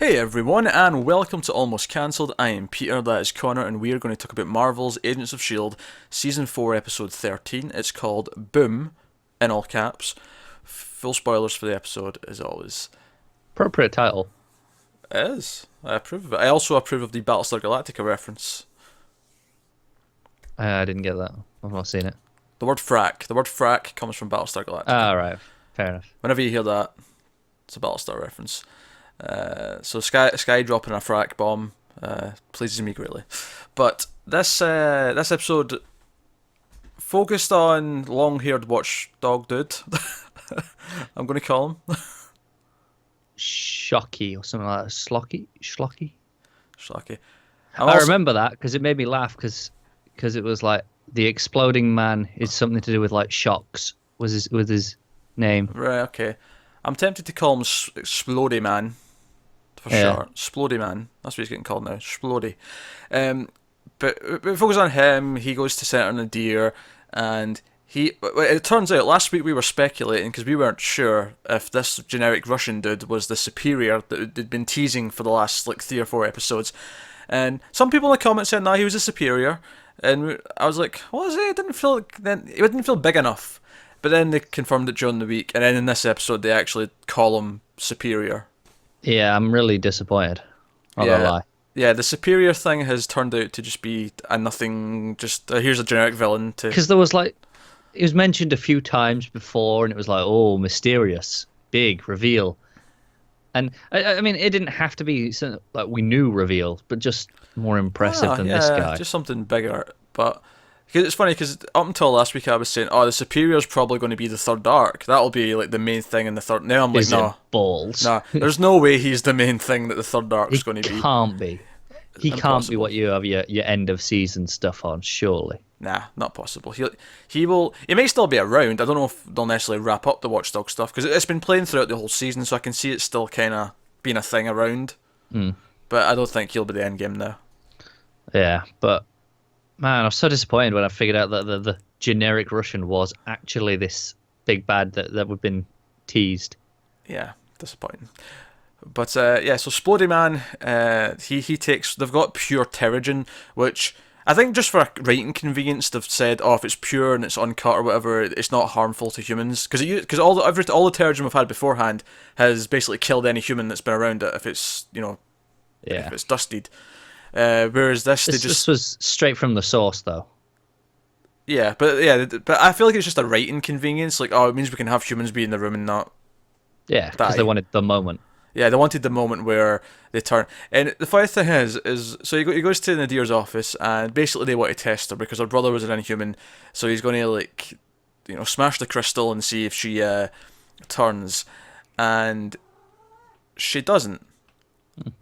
Hey everyone, and welcome to Almost Cancelled. I am Peter, that is Connor, and we are going to talk about Marvel's Agents of S.h.i.e.L.D. Season 4, Episode 13. It's called Boom, in all caps. Full spoilers for the episode, as always. Appropriate title. It is. I approve of it. I also approve of the Battlestar Galactica reference. I didn't get that. I've not seen it. The word frack. The word frack comes from Battlestar Galactica. Ah, right. Fair enough. Whenever you hear that, it's a Battlestar reference. So Sky dropping a frack bomb pleases me greatly. But this episode focused on long-haired watchdog dude. I'm going to call him Shocky or something like that. Schlocky? Shocky. I remember that because it made me laugh because it was like the exploding man is something to do with like shocks with his name. Right, okay. I'm tempted to call him Splody Man. For short. Splody Man. That's what he's getting called now. Splody. But we focus on him. He goes to Senator Nadir, and it turns out last week we were speculating because we weren't sure if this generic Russian dude was the superior that had been teasing for the last like 3 or 4 episodes. And some people in the comments said, nah, he was a superior. And I was like, what is it? It didn't feel big enough. But then they confirmed it during the week, and then in this episode they actually call him superior. Yeah, I'm really disappointed. Not gonna lie. Yeah, the superior thing has turned out to just be a nothing, just here's a generic villain to... Because there was like, it was mentioned a few times before, and it was like, oh, mysterious, big, reveal. And, I mean, it didn't have to be something like we knew reveal, but just more impressive than this guy. Just something bigger, but... Cause it's funny, because up until last week I was saying, oh, the superior's probably going to be the third arc. That'll be like the main thing in the third... Now I'm like, no. Balls. Nah, there's no way he's the main thing that the third arc's going to be. He can't be. He can't be Impossible. what you have your end of season stuff on, surely. Nah, not possible. He will... He may still be around. I don't know if they'll necessarily wrap up the Watchdog stuff, because it's been playing throughout the whole season, so I can see it still kind of being a thing around. But I don't think he'll be the end game now. Yeah, but... Man, I was so disappointed when I figured out that the generic Russian was actually this big bad that we've been teased. Yeah, disappointing. But yeah, so Splody Man, he takes... They've got pure Terrigen, which I think just for writing convenience, they've said, oh, if it's pure and it's uncut or whatever, it's not harmful to humans. Because all the Terrigen we've had beforehand has basically killed any human that's been around it if it's, if it's dusted. Whereas this was straight from the source, though. Yeah, but I feel like it's just a writing convenience. Like, oh, it means we can have humans be in the room and not. Yeah, because they wanted the moment. Yeah, they wanted the moment where they turn. And the funny thing is so he goes to Nadir's office, and basically they want to test her because her brother was an inhuman. So he's going to smash the crystal and see if she turns, and she doesn't.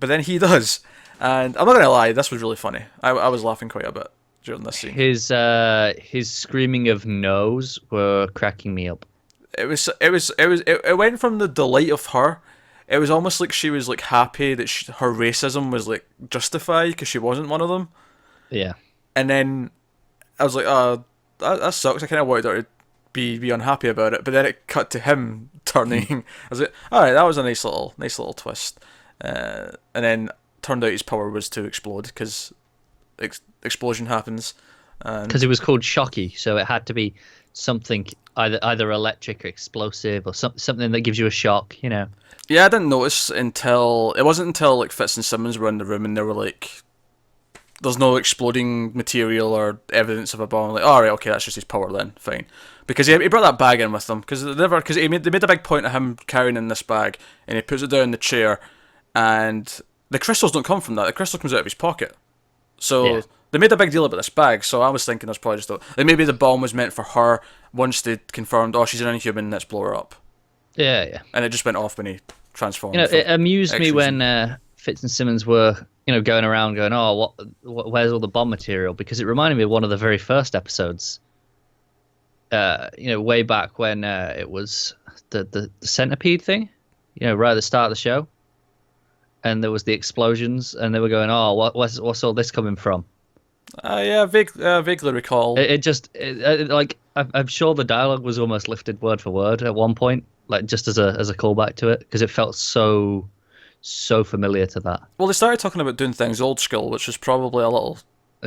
But then he does. And I'm not gonna lie, this was really funny. I was laughing quite a bit during this scene. His screaming of no's were cracking me up. It went from the delight of her. It was almost like she was like happy that her racism was like justified because she wasn't one of them. Yeah. And then I was like, oh, that sucks. I kind of wanted her to be unhappy about it. But then it cut to him turning. I was like, all right, that was a nice little twist. And then turned out his power was to explode because explosion happens. Because it was called Shocky, so it had to be something either electric or explosive or something that gives you a shock, Yeah, I didn't notice it wasn't until like Fitz and Simmons were in the room and they were like, there's no exploding material or evidence of a bomb. I'm like, all right, okay, that's just his power then, fine. Because he brought that bag in with him because they made a big point of him carrying in this bag and he puts it down in the chair and the crystals don't come from that. The crystal comes out of his pocket. So they made a big deal about this bag. So I was thinking there's probably just maybe the bomb was meant for her. Once they confirmed, oh, she's an inhuman, let's blow her up. Yeah. And it just went off when he transformed. It amused me when Fitz and Simmons were, going around going, oh, where's all the bomb material? Because it reminded me of one of the very first episodes. Way back when it was the centipede thing. Right at the start of the show. And there was the explosions, and they were going, "Oh, what's all this coming from?" Yeah, vaguely recall. I'm sure the dialogue was almost lifted word for word at one point, like just as a callback to it, because it felt so so familiar to that. Well, they started talking about doing things old school, which was probably a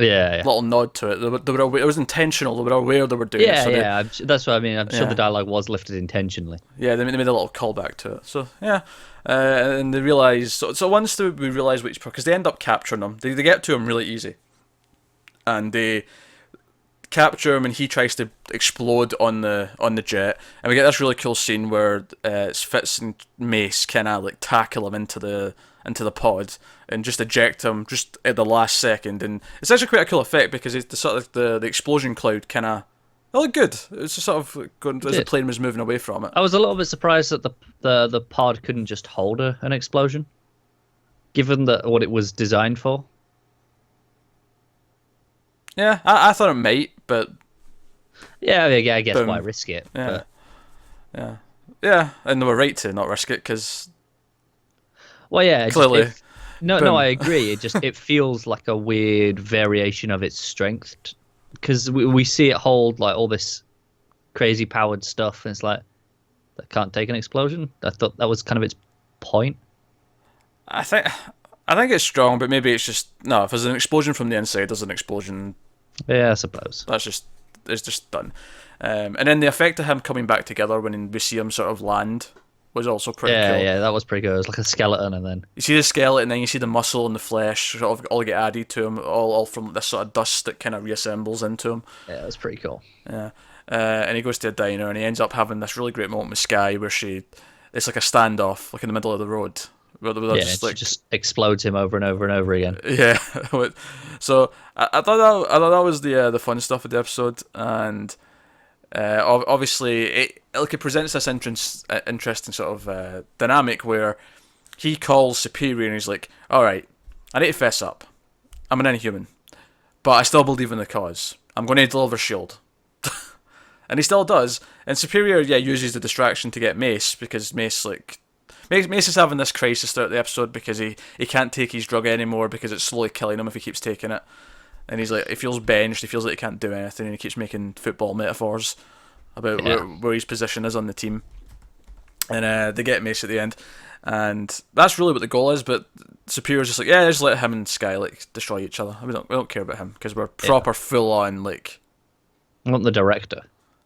Yeah, yeah. little nod to it. They were aware, it was intentional. They were aware they were doing it. Yeah, So they, yeah. That's what I mean. I'm sure the yeah, dialogue was lifted intentionally. yeah, they made a little callback to it. So yeah, and they realize. So once we realize which, because they end up capturing him, they get to him really easy, and they capture him, and he tries to explode on the jet, and we get this really cool scene where Fitz and Mace kind of like tackle him into the pod and just eject him just at the last second, and it's actually quite a cool effect because it's the sort of the explosion cloud kind of. It looked good. It was just sort of going as the plane was moving away from it. I was a little bit surprised that the pod couldn't just hold an explosion, given that what it was designed for. Yeah, I thought it might, but Yeah, I guess boom. why risk it? Yeah, But, yeah, and they were right to not risk it because well, yeah, clearly, no, boom. I agree. It feels like a weird variation of its strength because we see it hold like all this crazy powered stuff, and it's like that can't take an explosion. I thought that was kind of its point. I think it's strong, but maybe it's just no. If there's an explosion from the inside, there's an explosion. Yeah, I suppose. It's just done. And then the effect of him coming back together when we see him sort of land was also pretty cool. Yeah, that was pretty good. It was like a skeleton, and then You see the skeleton, and then you see the muscle and the flesh sort of all get added to him, all from this sort of dust that kind of reassembles into him. yeah, it was pretty cool. Yeah. And he goes to a diner, and he ends up having this really great moment with Sky where it's like a standoff, like in the middle of the road. Where they're Yeah, just it like, just explodes him over and over and over again. yeah. So I thought that was the fun stuff of the episode, and obviously it presents this interesting sort of dynamic where he calls Superior and he's like, "All right, I need to fess up. I'm an inhuman, but I still believe in the cause. I'm going to deliver Shield." And he still does. And Superior, yeah, uses the distraction to get Mace because Mace is having this crisis throughout the episode because he can't take his drug anymore because it's slowly killing him if he keeps taking it. And he's like, he feels benched, he feels like he can't do anything, and he keeps making football metaphors about where his position is on the team. And they get Mace at the end, and that's really what the goal is. But Superior's just like, yeah, just let him and Sky like destroy each other. We don't care about him because we're proper full on like. I want the director.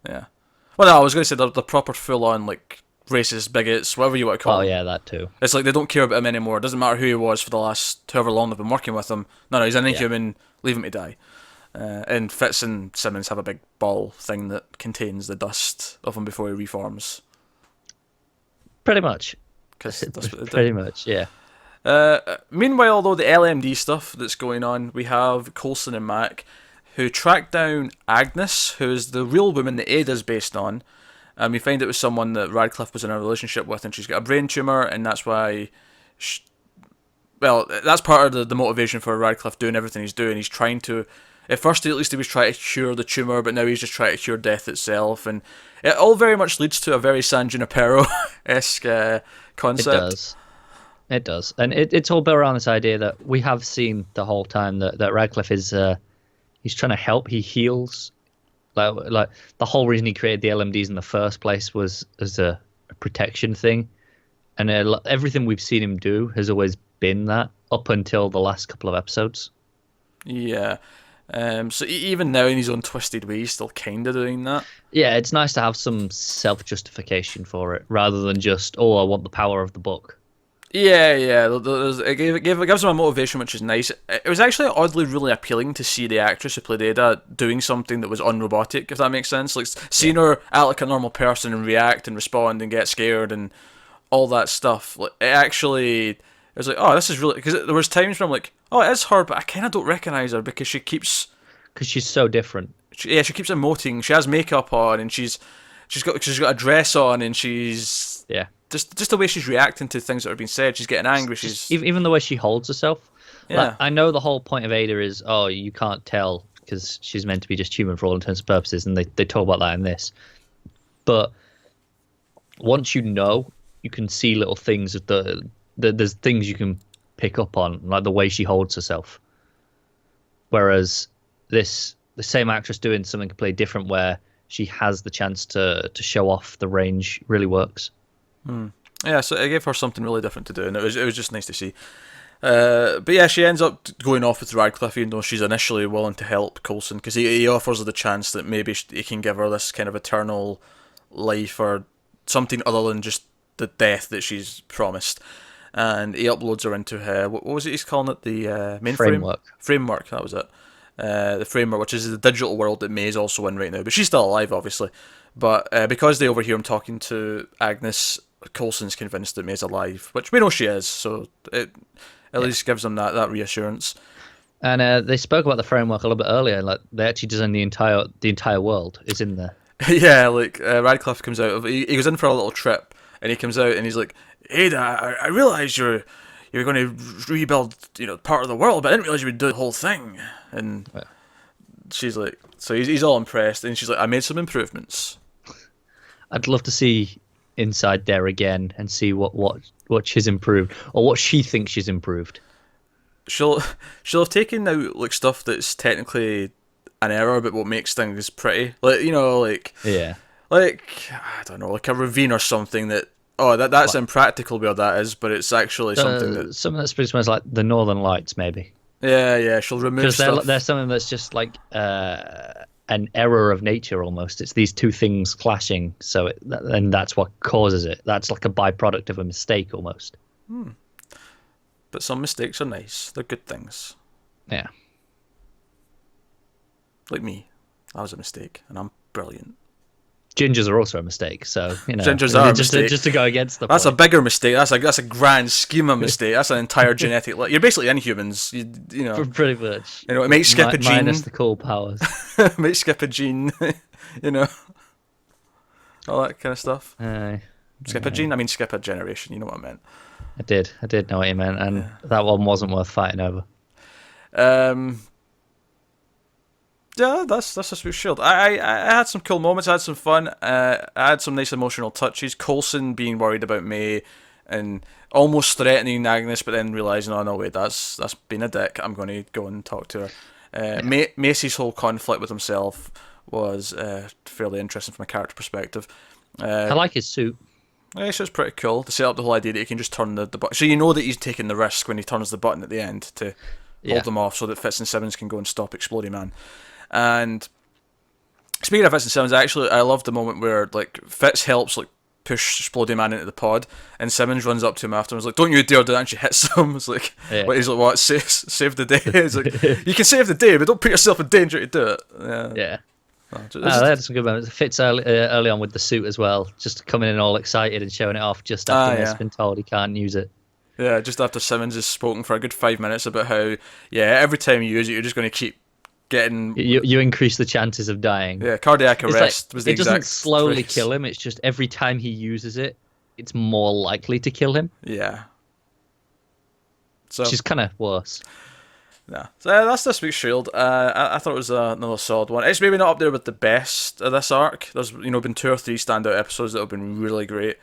Yeah. Well, no, I was going to say the proper full on like racist bigots, whatever you want to call them. Oh yeah, that too. It's like they don't care about him anymore. It doesn't matter who he was for the last however long they've been working with him. No, he's an inhuman. Leave him to die. And Fitz and Simmons have a big ball thing that contains the dust of him before he reforms. Pretty much. Cause that's what they do. Pretty much, yeah. Meanwhile, though, the LMD stuff that's going on, we have Coulson and Mac, who track down Agnes, who is the real woman that Ada's based on. And we find it was someone that Radcliffe was in a relationship with, and she's got a brain tumour, and that's why. That's part of the motivation for Radcliffe doing everything he's doing. He's trying to. At first, at least he was trying to cure the tumour, but now he's just trying to cure death itself. And it all very much leads to a very San Junipero-esque concept. It does. And it's all built around this idea that we have seen the whole time that Radcliffe is. He's trying to help. He heals. Like the whole reason he created the LMDs in the first place was as a protection thing, and everything we've seen him do has always been that up until the last couple of episodes. Yeah. So even now in his own twisted way, he's still kind of doing that. Yeah, it's nice to have some self-justification for it rather than just, oh, I want the power of the book. Yeah. It gives him a motivation, which is nice. It was actually oddly really appealing to see the actress who played Ada doing something that was unrobotic, if that makes sense. Like seeing her act like a normal person and react and respond and get scared and all that stuff. Like it was like, oh, this is really, because there was times where I'm like, oh, it is her, but I kind of don't recognize her because because she's so different. She keeps emoting. She has makeup on and she's got a dress on and she's Just the way she's reacting to things that are being said, she's getting angry. Even the way she holds herself. Yeah. Like, I know the whole point of Ada is, oh, you can't tell because she's meant to be just human for all intents and purposes, and they talk about that in this. But once you know, you can see little things of there's things you can pick up on, like the way she holds herself. Whereas the same actress doing something completely different, where she has the chance to show off the range, really works. Yeah, so it gave her something really different to do, and it was just nice to see. But yeah, she ends up going off with Radcliffe, even though she's initially willing to help Coulson, because he offers her the chance that maybe he can give her this kind of eternal life or something other than just the death that she's promised. And he uploads her into what was it he's calling it? The mainframe? Framework, that was it. The framework, which is the digital world that May's also in right now, but she's still alive, obviously. But because they overhear him talking to Agnes, Coulson's convinced that May's alive, which we know she is, so it at least gives them that reassurance. And they spoke about the framework a little bit earlier. Like they actually designed the entire world is in there. Yeah, like Radcliffe comes out. He goes in for a little trip, and he comes out and he's like, "Ada, I realised you're going to rebuild, part of the world, but I didn't realise you would do the whole thing." And she's like, so he's all impressed, and she's like, "I made some improvements." I'd love to see inside there again and see what she's improved or what she thinks she's improved. She'll have taken out like stuff that's technically an error, but what makes things pretty, like Yeah, like I don't know, like a ravine or something that's what? Impractical where that is, but it's actually something that's pretty much like the Northern Lights, maybe. Yeah, she'll remove stuff. Because there's something that's just like an error of nature almost. It's these two things clashing, and that's what causes it. That's like a byproduct of a mistake almost. But some mistakes are nice. They're good things. Yeah. Like me. That was a mistake, and I'm brilliant. Gingers are also a mistake, so gingers are a mistake. Just to go against the That's point. a bigger mistake. That's a grand scheme of mistake. That's an entire genetic. You're basically Inhumans. You know. Pretty much. It might skip a gene. Minus the cool powers. Might skip a gene. All that kind of stuff. Skip a gene. I mean, skip a generation. You know what I meant. I did know what you meant, and that one wasn't worth fighting over. Yeah, that's a sweet shield. I had some cool moments. I had some fun. I had some nice emotional touches. Coulson being worried about May and almost threatening Agnes, but then realizing, oh no, wait, that's being a dick. I'm going to go and talk to her. Macy's whole conflict with himself was fairly interesting from a character perspective. I like his suit. Yeah, so it's pretty cool to set up the whole idea that he can just turn the button. So you know that he's taking the risk when he turns the button at the end to hold them off so that Fitz and Simmons can go and stop Exploding Man. And speaking of Fitz and Simmons, I love the moment where Fitz helps push Exploding Man into the pod, and Simmons runs up to him after and is like, "Don't you dare do that!" And she hits him. It's like, he's like, "What? Save the day." He's like, "You can save the day, but don't put yourself in danger to do it." Yeah. They had some good moments. Fitz early on with the suit as well, just coming in all excited and showing it off just after he's been told he can't use it. Yeah, just after Simmons has spoken for a good 5 minutes about how every time you use it, you're just going to keep getting... You increase the chances of dying. Yeah, cardiac arrest was the exact... It doesn't slowly kill him, it's just every time he uses it, it's more likely to kill him. Yeah. So, which is kind of worse. Yeah. So that's this week's Shield. I thought it was another solid one. It's maybe not up there with the best of this arc. There's been 2 or 3 standout episodes that have been really great.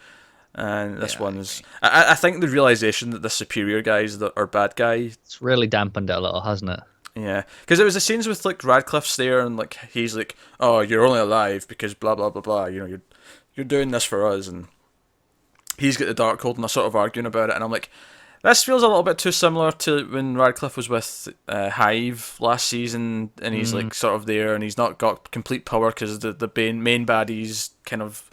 And this one's... I think the realisation that the superior guys are bad guy... It's really dampened it a little, hasn't it? Yeah, because it was the scenes with Radcliffe's there, and he's like, "Oh, you're only alive because blah blah blah blah. You're doing this for us," and he's got the Darkhold, and they're sort of arguing about it. And I'm like, this feels a little bit too similar to when Radcliffe was with Hive last season, and he's sort of there, and he's not got complete power because the main baddie's kind of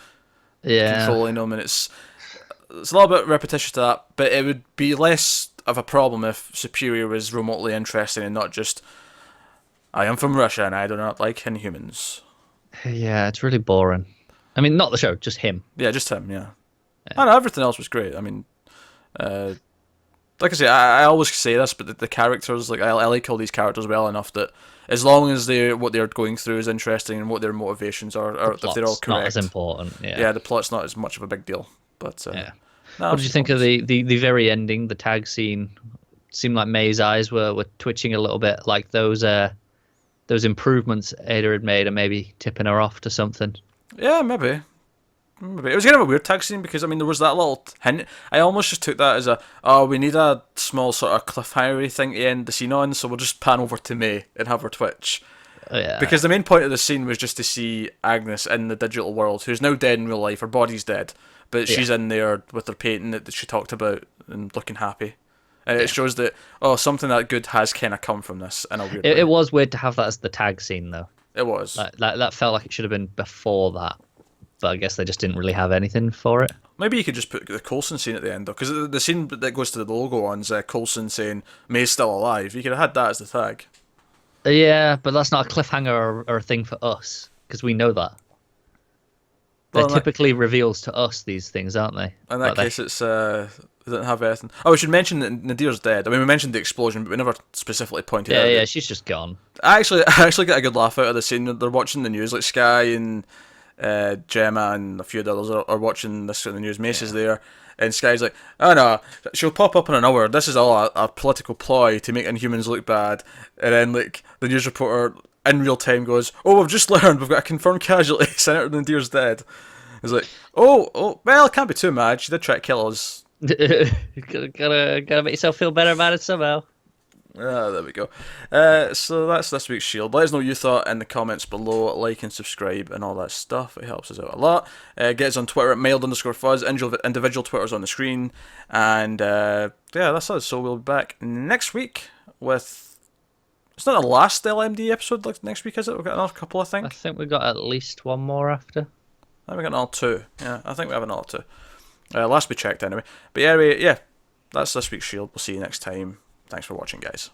controlling him, and it's a little bit repetitious to that, but it would be less of a problem if Superior was remotely interesting and not just, I am from Russia and I do not like Inhumans. Yeah, it's really boring. I mean, not the show, just him. Yeah, just him, yeah. I know, everything else was great. I mean, like I say, I always say this, but the characters, I like all these characters well enough that as long as what they're going through is interesting and what their motivations are if they're all correct. Not as important, Yeah, the plot's not as much of a big deal. But No, what did you think of the very ending, the tag scene? Seemed like May's eyes were twitching a little bit, like those improvements Ada had made are maybe tipping her off to something. Yeah, maybe. It was kind of a weird tag scene because, there was that little hint. I almost just took that as we need a small sort of cliffhanger thing to end the scene on, so we'll just pan over to May and have her twitch. Yeah. Because the main point of the scene was just to see Agnes in the digital world, who's now dead in real life. Her body's dead, but Yeah. she's in there with her painting that she talked about and looking happy. And it Yeah. shows that, something that good has kind of come from this in a weird It way. was weird to have that as the tag scene though. It was. That felt like it should have been before that, but I guess they just didn't really have anything for it. Maybe you could just put the Coulson scene at the end, though, because the scene that goes to the logo one's Coulson saying May's still alive. You could have had that as the tag. Yeah, but that's not a cliffhanger or a thing for us because we know that. They're Well, typically reveals to us these things, aren't they? in that case, it's it didn't have anything. Oh, we should mention that Nadir's dead. I mean, we mentioned the explosion, but we never specifically pointed Yeah, out. yeah, she's just gone. I actually got a good laugh out of the scene. They're watching the news, like Sky and Gemma and a few of the others are watching this on the news. Mace is there, and Sky's like, "Oh no, she'll pop up in an hour. This is all a political ploy to make Inhumans look bad." And then like the news reporter in real time goes, "Oh, we've just learned we've got a confirmed casualty. Senator Nadir's dead." He's like, "Oh, well, can't be too mad. She did try to kill us." Gotta make yourself feel better about it somehow. Ah, there we go. So that's this week's Shield. Let us know what you thought in the comments below. Like and subscribe and all that stuff. It helps us out a lot. Get us on Twitter at mailed_fuzz. Individual Twitter's on the screen. And yeah, that's us. So we'll be back next week with... It's not the last LMD episode like next week, is it? We've got another couple, I I think. think we got at least one more after. I think we got another two. Yeah, I think we have another two. Last we checked, anyway. But yeah, anyway, yeah, that's this week's Shield. We'll see you next time. Thanks for watching, guys.